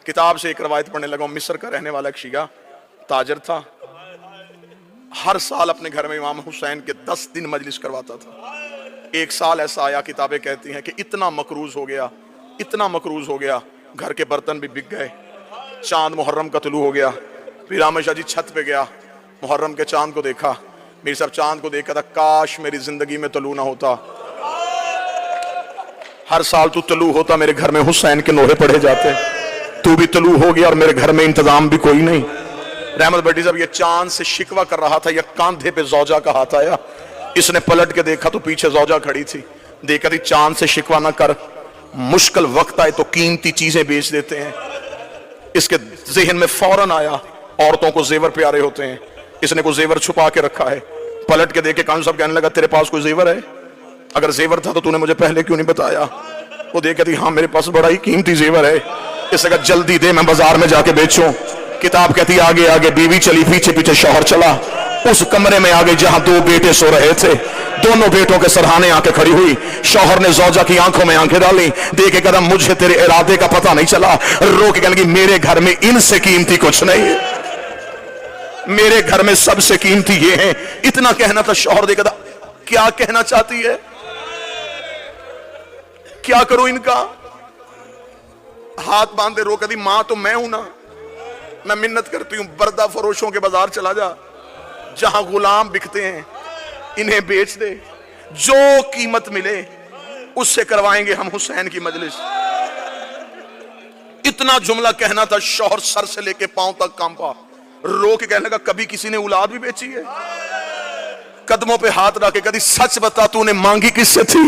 किताब से एक रवायत पढ़ने लगा, मिस्र का रहने वाला एक शिया ताजर था। हर साल अपने घर में इमाम हुसैन के 10 दिन मजलिस करवाता था। एक साल ऐसा आया, किताबें कहती हैं कि इतना मकरूज हो गया, इतना मकरूज हो गया, घर के बर्तन भी बिक गए। चांद मुहर्रम का तुलू हो गया। फिर आमिर शाह जी छत पे गया, मुहर्रम के चांद को देखा। मेरे साहब चांद को देखा था, काश मेरी जिंदगी में तलू ना होता, हर साल तू तलू होता, मेरे घर में हुसैन के नोहे पढ़े जाते। तू भी तलू हो गया और मेरे घर में इंतजाम भी कोई नहीं। रहमत भट्टी साहब ये चांद से शिकवा कर रहा था, या कांधे पे जौजा का हाथ आया। इसने पलट के देखा तो पीछे जौजा खड़ी थी। देखा थी चांद से शिकवा ना कर, मुश्किल वक्त आए तो कीमती चीजें बेच देते हैं। इसके जहन में फौरन आया, औरतों को जेवर प्यारे होते हैं, इसने कोई जेवर छुपा के रखा है। पलट के देखे कान साहब कहने लगा, तेरे पास कोई जेवर है? अगर जेवर था तो तूने मुझे पहले क्यों नहीं बताया? वो देखे थी, हाँ मेरे पास बड़ा ही कीमती जेवर है। इसने कहा जल्दी दे, मैं बाजार में जाके बेचूं। किताब कहती आगे आगे बीवी चली, पीछे पीछे शौहर चला। उस कमरे में आ गई जहां 2 बेटे सो रहे थे। दोनों बेटों के सरहाने आके खड़ी हुई। शौहर ने जौजा की आंखों में आंखें डाली, देखे कदम मुझे तेरे इरादे का पता नहीं चला। रो के कहने लगी, मेरे घर में इनसे कीमती कुछ नहीं है, मेरे घर में सबसे कीमती ये है। इतना कहना था। शौहर देखा था, क्या कहना चाहती है, क्या करूं इनका? हाथ बांधे रो, कहती मां तो मैं हूं ना, मैं मिन्नत करती हूं, बर्दा फरोशों के बाजार चला जा, जहां गुलाम बिकते हैं, इन्हें बेच दे, जो कीमत मिले उससे करवाएंगे हम हुसैन की मजलिस। इतना जुमला कहना था। शौहर सर से लेके पांव तक कांपा, रो के कहने लगा, कभी किसी ने औलाद भी बेची है? कदमों पे हाथ रख के कभी सच बता, तूने मांगी किससे थी?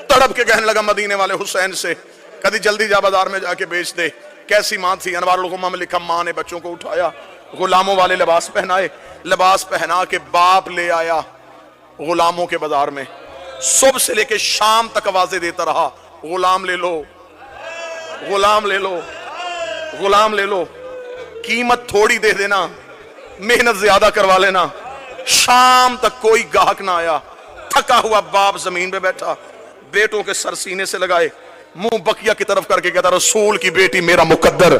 तड़प के कहने लगा मदीने वाले हुसैन से, कभी जल्दी जा बाजार में जाके बेच दे। कैसी मां थी? अनवारुल गुम्मा में लिखा, मां ने बच्चों को उठाया, गुलामों वाले लिबास पहनाए, लिबास पहना के बाप ले आया गुलामों के बाजार में। सुबह से लेके शाम तक आवाजें देता रहा, गुलाम ले लो, गुलाम ले लो, गुलाम ले लो, कीमत थोड़ी दे देना, मेहनत ज्यादा करवा लेना। शाम तक कोई गाहक ना आया। थका हुआ बाप जमीन पे बैठा, बेटों के सर सीने से लगाए, मुंह बकिया की तरफ करके कहता, रसूल की बेटी मेरा मुकद्दर।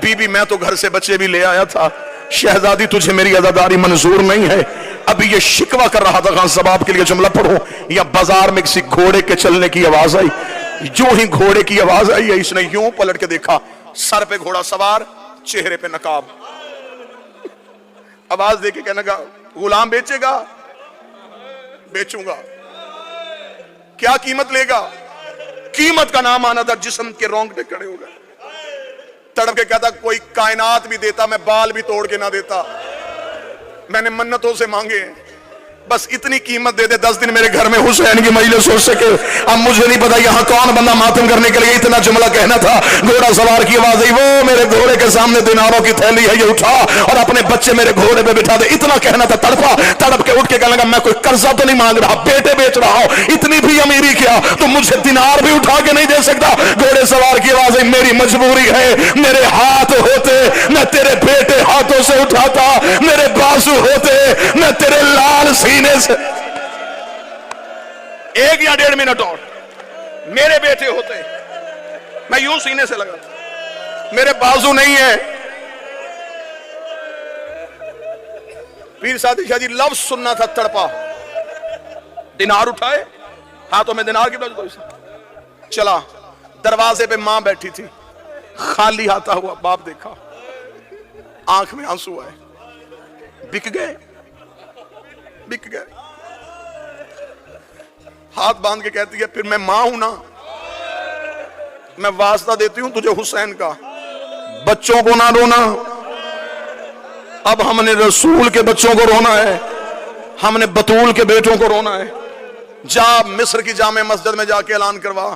बीबी मैं तो घर से बच्चे भी ले आया था, शहजादी तुझे मेरी अज़ादारी मंजूर नहीं है। अभी ये शिकवा कर रहा था, खान सबाब के लिए जुमला पढ़ो, या बाजार में किसी घोड़े के चलने की आवाज आई। जो ही घोड़े की आवाज आई है, इसने यूं पलट के देखा, सर पे घोड़ा सवार, चेहरे पे नकाब। आवाज देके कहने लगा, गुलाम बेचेगा? बेचूंगा। क्या कीमत लेगा? कीमत का नाम आना था, जिस्म के रोंगटे खड़े हो गए। तड़प के कहता, कोई कायनात भी देता, मैं बाल भी तोड़ के ना देता, मैंने मन्नतों से मांगे, बस इतनी कीमत दे दे, 10 दिन मेरे घर में हुसैन की मजलिस हो सके। अब मुझे नहीं पता यहाँ कौन बंदा मातम करने के लिए इतना जुमला कहना था। घोड़ा सवार की आवाज आई, वो मेरे घोड़े के सामने दिनारों की थैली है, ये उठा और अपने बच्चे मेरे घोड़े पे बिठा दे। इतना कहना था। तड़पा, तड़प के उठ के कहने लगा, मैं कोई कर्जा तो नहीं मांग रहा, बेटे बेच रहा हूं, इतनी भी अमीरी क्या तो मुझे दिनार भी उठा के नहीं दे सकता? घोड़े सवार की आवाज आई, मेरी मजबूरी है, मेरे हाथ होते मैं तेरे बेटे हाथों से उठाता, मेरे बाजू होते मैं तेरे लाल सीने से 1 या 1.5 मिनट और, मेरे बेटे होते मैं यूं सीने से लगा, मेरे बाजू नहीं है। पीर सादी शाह जी लफ्ज सुनना था। तड़पा, दिनार उठाए, हाथों में दिनार की वजह चला। दरवाजे पे मां बैठी थी, खाली हाथा हुआ बाप देखा, आंख में आंसू आए। बिक गए, बिक गए। हाथ बांध के कहती है, फिर मैं मां हूं ना, मैं वास्ता देती हूं तुझे हुसैन का, बच्चों को ना रोना। अब हमने रसूल के बच्चों को रोना है, हमने बतूल के बेटों को रोना है। जा मिस्र की जामे मस्जिद में जाके ऐलान करवा,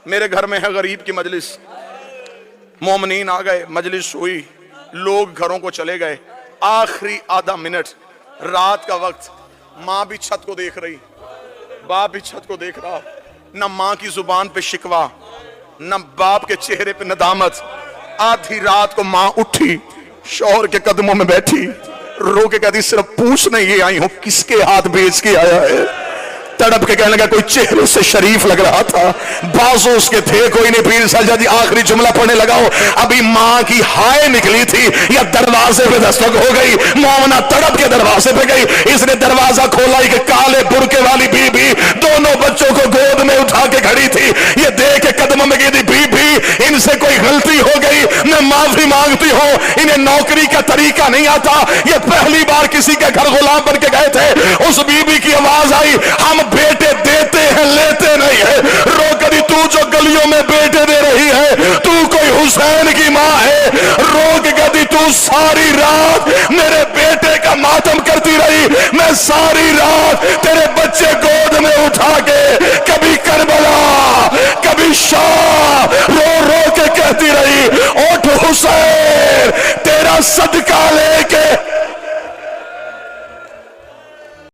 मेरे घर में है गरीब की मजलिस। मोमिनीन आ गए, मजलिस हुई, लोग घरों को चले गए। आखिरी आधा मिनट, रात का वक्त, मां भी छत को देख रही, बाप भी छत को देख रहा। न मां की जुबान पे शिकवा, न बाप के चेहरे पे नदामत। आधी रात को मां उठी, शौहर के कदमों में बैठी, रो के कहती, सिर्फ पूछने ये आई हूं किसके हाथ बेच के आया है। तड़प के कहने लगा, कोई चेहरे से शरीफ लग रहा था, बाजू उसके थे कोई नहीं। पीर साहब जी आखिरी जुमला पढ़ने लगाओ, अभी मां की हाय निकली थी या दरवाजे पे दस्तक हो गई, मोमना तड़प के दरवाजे पे गई। इसने दरवाजा खोला, एक काले बुरके वाली बीबी दोनों बच्चों को गोद में उठा के खड़ी थी। ये देख के कदम में गिरी, बीबी इनसे कोई गलती हो गई, मैं माफी मांगती हूँ, इन्हें नौकरी का तरीका नहीं आता, ये पहली बार किसी के घर गुलाम बन के गए थे। उस बीबी की आवाज आई, हम बेटे देते हैं लेते नहीं है। रो करी तू जो गलियों में बेटे दे रही है, तू कोई हुसैन की माँ है। रोक कदी तू सारी रात मेरे बेटे का मातम करती रही, मैं सारी रात तेरे बच्चे गोद में उठा के कभी करबला कभी शाह रो रो के कहती रही, उठ हुसैन तेरा सदका ले